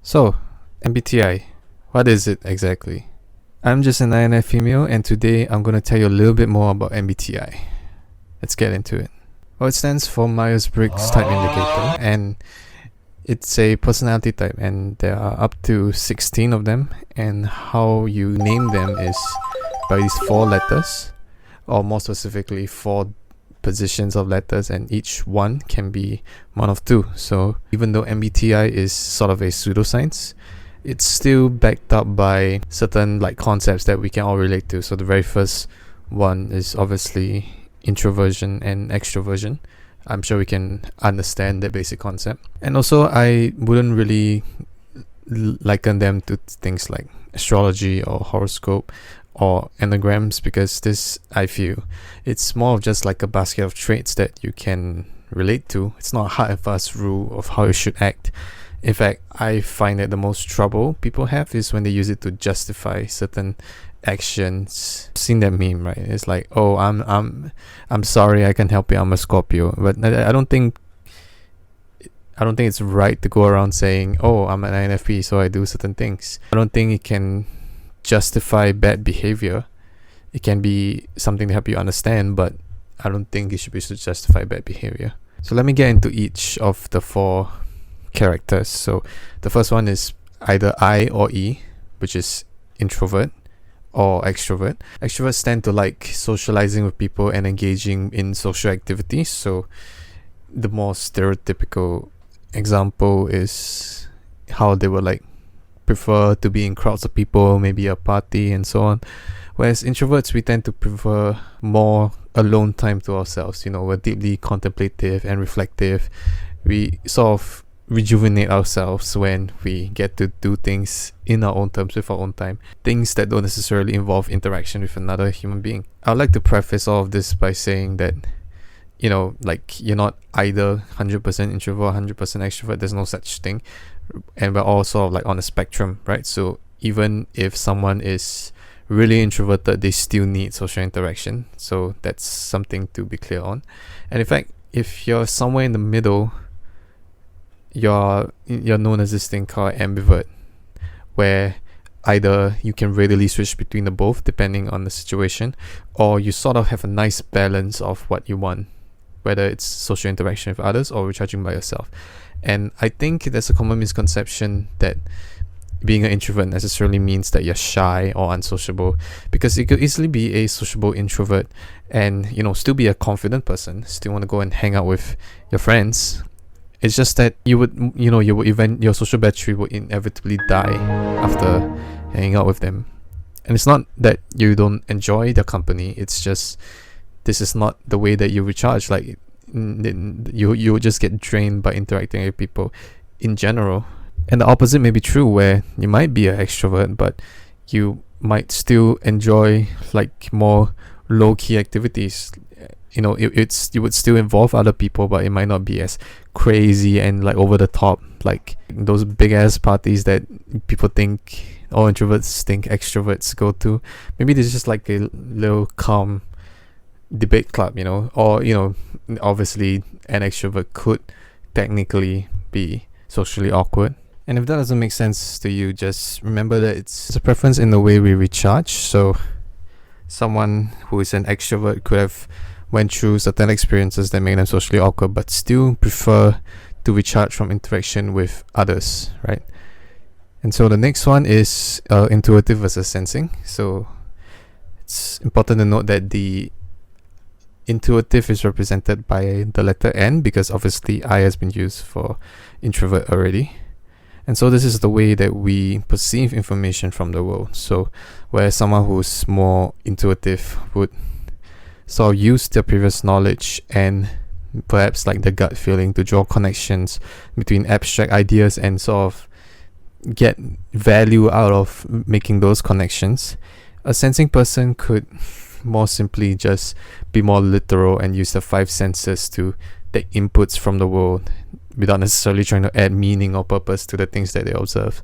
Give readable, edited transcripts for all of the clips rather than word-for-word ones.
So, MBTI, what is it exactly? I'm just an INFP female, and today I'm going to tell you a little bit more about MBTI. Let's get into it. Well, it stands for Myers-Briggs Type Indicator, and it's a personality type, and there are up to 16 of them, and how you name them is by these 4 letters, or more specifically 4 positions of letters, and each one can be one of 2. So even though MBTI is sort of a pseudoscience, it's still backed up by certain concepts that we can all relate to. So the very first one is obviously introversion and extroversion. I'm sure we can understand that basic concept. And also, I wouldn't really liken them to things like astrology or horoscope or enneagrams, because this, I feel, it's more of just like a basket of traits that you can relate to. It's not a hard and fast rule of how you should act. In fact, I find that the most trouble people have is when they use it to justify certain actions. I've seen that meme, right? It's like, oh, I'm sorry, I can't help it, I'm a Scorpio. But I don't think it's right to go around saying, oh, I'm an INFP, so I do certain things. I don't think it can justify bad behavior. It can be something to help you understand, but I don't think it should be to justify bad behavior. So let me get into each of the 4 characters. So the first one is either I or E, which is introvert or extrovert. Extroverts tend to like socializing with people and engaging in social activities. So the more stereotypical example is how they would prefer to be in crowds of people, maybe a party and so on. Whereas introverts, we tend to prefer more alone time to ourselves. We're deeply contemplative and reflective. We sort of rejuvenate ourselves when we get to do things in our own terms, with our own time, things that don't necessarily involve interaction with another human being. I'd like to preface all of this by saying that you're not either 100% introvert or 100% extrovert. There's no such thing, and we're all sort of on a spectrum, right? So even if someone is really introverted, they still need social interaction. So that's something to be clear on. And in fact, if you're somewhere in the middle, you're known as this thing called ambivert, where either you can readily switch between the both depending on the situation, or you sort of have a nice balance of what you want, whether it's social interaction with others or recharging by yourself. And I think there's a common misconception that being an introvert necessarily means that you're shy or unsociable, because you could easily be a sociable introvert and still be a confident person, still want to go and hang out with your friends. It's just that your social battery will inevitably die after hanging out with them. And it's not that you don't enjoy their company, it's just this is not the way that you recharge. You just get drained by interacting with people in general. And the opposite may be true, where you might be an extrovert, but you might still enjoy more low-key activities. You would still involve other people, but it might not be as crazy and over the top, like those big ass parties that people think, all introverts think extroverts go to. Maybe there's just a little calm debate club, or obviously an extrovert could technically be socially awkward. And if that doesn't make sense to you, just remember that it's a preference in the way we recharge. So someone who is an extrovert could have went through certain experiences that make them socially awkward, but still prefer to recharge from interaction with others, right? And so the next one is intuitive versus sensing. So it's important to note that the intuitive is represented by the letter N, because obviously I has been used for introvert already. And so this is the way that we perceive information from the world. So where someone who's more intuitive would sort of use their previous knowledge and perhaps the gut feeling to draw connections between abstract ideas and sort of get value out of making those connections. A sensing person could more simply just be more literal and use the 5 senses to take inputs from the world without necessarily trying to add meaning or purpose to the things that they observe.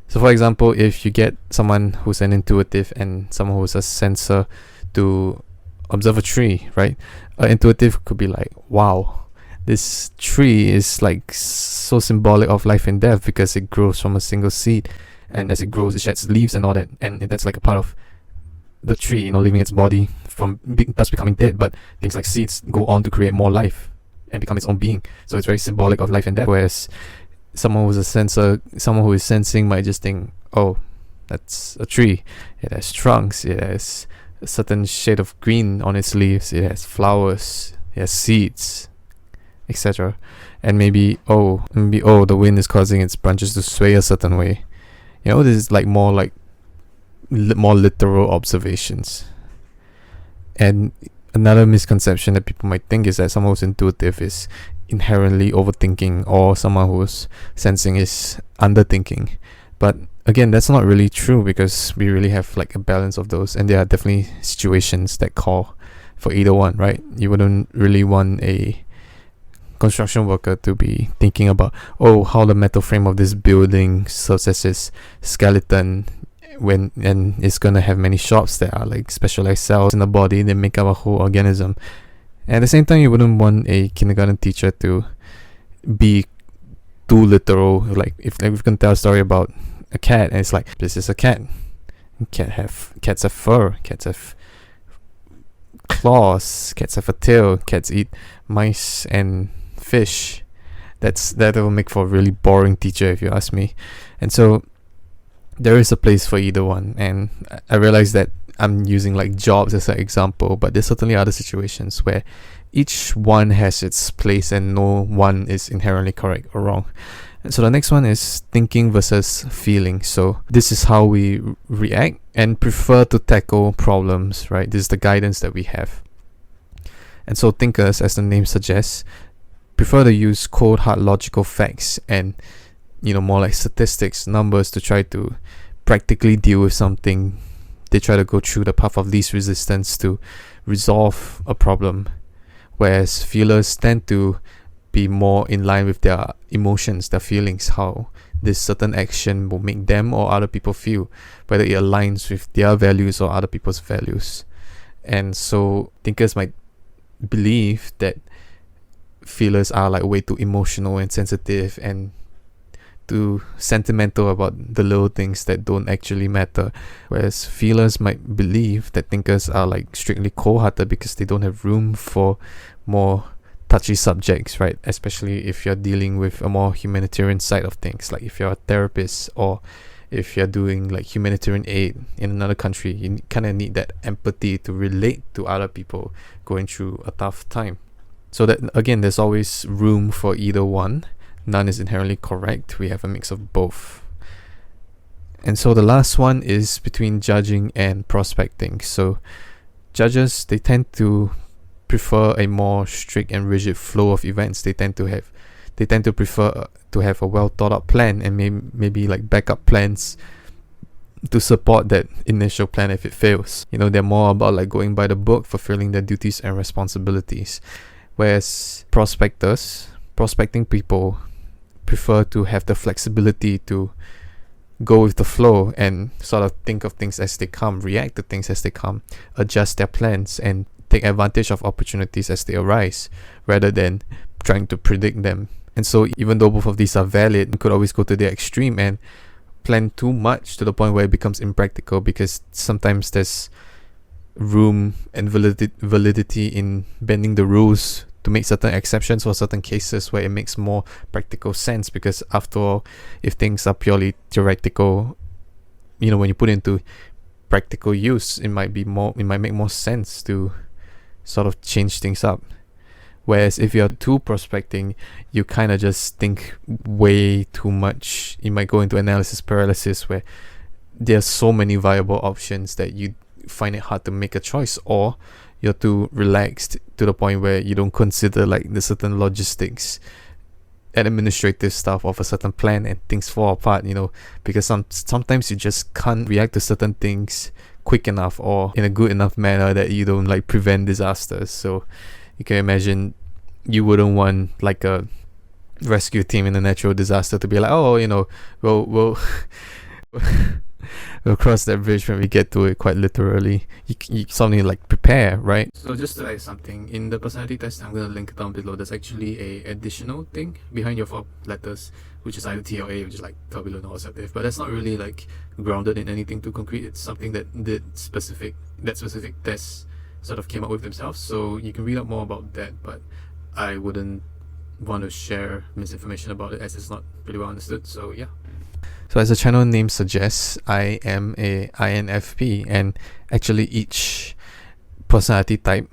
So for example, if you get someone who's an intuitive and someone who's a sensor to observe a tree, right? Intuitive could be like, wow, This tree is like so symbolic of life and death because it grows from a single seed, and as it grows, it sheds leaves and all that, and that's like a part of the tree, leaving its body from thus becoming dead. But things like seeds go on to create more life and become its own being. So it's very symbolic of life and death. Whereas someone who's a sensor, someone who is sensing, might just think, oh, that's a tree. It has trunks. It has a certain shade of green on its leaves. It has flowers. It has seeds, etc. And maybe the wind is causing its branches to sway a certain way. This is like more literal observations. And another misconception that people might think is that someone who's intuitive is inherently overthinking, or someone who's sensing is underthinking. But again, that's not really true, because we really have like a balance of those, and there are definitely situations that call for either one, right? You wouldn't really want a construction worker to be thinking about, how the metal frame of this building serves as its skeleton, and it's gonna have many shops that are like specialized cells in the body that make up a whole organism. And at the same time, you wouldn't want a kindergarten teacher to be too literal. Like if we can tell a story about a cat, and it's like, this is a cat. Cats have fur. Cats have claws. Cats have a tail. Cats eat mice and fish. That will make for a really boring teacher, if you ask me. And so there is a place for either one, and I realize that I'm using like jobs as an example, but there's certainly other situations where each one has its place and no one is inherently correct or wrong. And so the next one is thinking versus feeling. So this is how we react and prefer to tackle problems, right? This is the guidance that we have. And so thinkers, as the name suggests, prefer to use cold hard logical facts and more like statistics, numbers, to try to practically deal with something. They try to go through the path of least resistance to resolve a problem, whereas feelers tend to be more in line with their emotions, their feelings, how this certain action will make them or other people feel, whether it aligns with their values or other people's values. And so thinkers might believe that feelers are like way too emotional and sensitive and too sentimental about the little things that don't actually matter, whereas feelers might believe that thinkers are like strictly cold-hearted because they don't have room for more touchy subjects, right? Especially if you're dealing with a more humanitarian side of things, like if you're a therapist or if you're doing like humanitarian aid in another country. You kind of need that empathy to relate to other people going through a tough time. So that again, there's always room for either one. None is inherently correct. We have a mix of both. And so the last one is between judging and prospecting. So judges, they tend to prefer a more strict and rigid flow of events. They tend to prefer to have a well thought out plan, and maybe like backup plans to support that initial plan if it fails. They're more about like going by the book, fulfilling their duties and responsibilities. Whereas prospecting people prefer to have the flexibility to go with the flow and sort of think of things as they come, react to things as they come, adjust their plans, and take advantage of opportunities as they arise, rather than trying to predict them. And so even though both of these are valid, you could always go to the extreme and plan too much to the point where it becomes impractical, because sometimes there's room and validity in bending the rules to make certain exceptions for certain cases where it makes more practical sense. Because after all, if things are purely theoretical, when you put it into practical use, it might make more sense to sort of change things up. Whereas if you're too prospecting, you kind of just think way too much. You might go into analysis paralysis, where there's so many viable options that you find it hard to make a choice, or you're too relaxed to the point where you don't consider like the certain logistics and administrative stuff of a certain plan, and things fall apart, because sometimes you just can't react to certain things quick enough or in a good enough manner that you don't like prevent disasters. So you can imagine you wouldn't want like a rescue team in a natural disaster to be like, we'll we'll cross that bridge when we get to it, quite literally. You suddenly like prepare, right? So just to add something, in the personality test, I'm going to link it down below. There's actually a additional thing behind your 4 letters, which is either T or A, which is like turbulent or assertive. But that's not really like grounded in anything too concrete. It's something that that specific test sort of came up with themselves. So you can read up more about that, but I wouldn't want to share misinformation about it as it's not really well understood. So yeah. So as the channel name suggests, I am a INFP, and actually each personality type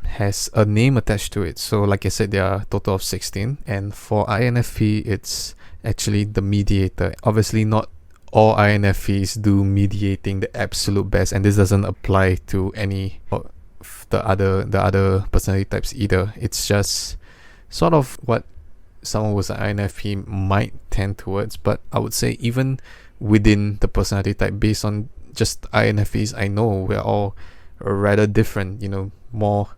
has a name attached to it. So like I said, there are a total of 16, and for INFP it's actually the mediator. Obviously not all INFPs do mediating the absolute best, and this doesn't apply to any of the other personality types either. It's just sort of what someone who's an INFP might tend towards. But I would say even within the personality type, based on just INFPs I know, we're all rather different. More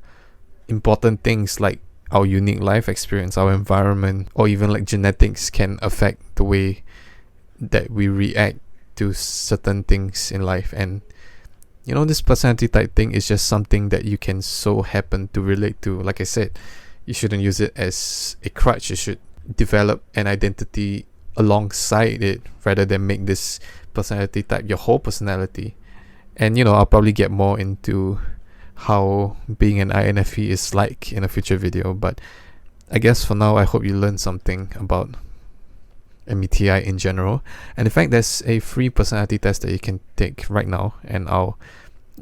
important things like our unique life experience, our environment, or even like genetics can affect the way that we react to certain things in life. And this personality type thing is just something that you can so happen to relate to. Like I said, you shouldn't use it as a crutch. You should develop an identity alongside it rather than make this personality type your whole personality. And I'll probably get more into how being an INFP is like in a future video, but I guess for now I hope you learned something about MBTI in general. And in fact, there's a free personality test that you can take right now, and I'll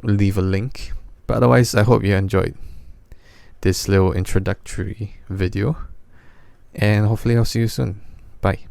leave a link. But otherwise, I hope you enjoyed this little introductory video, and hopefully I'll see you soon. Bye.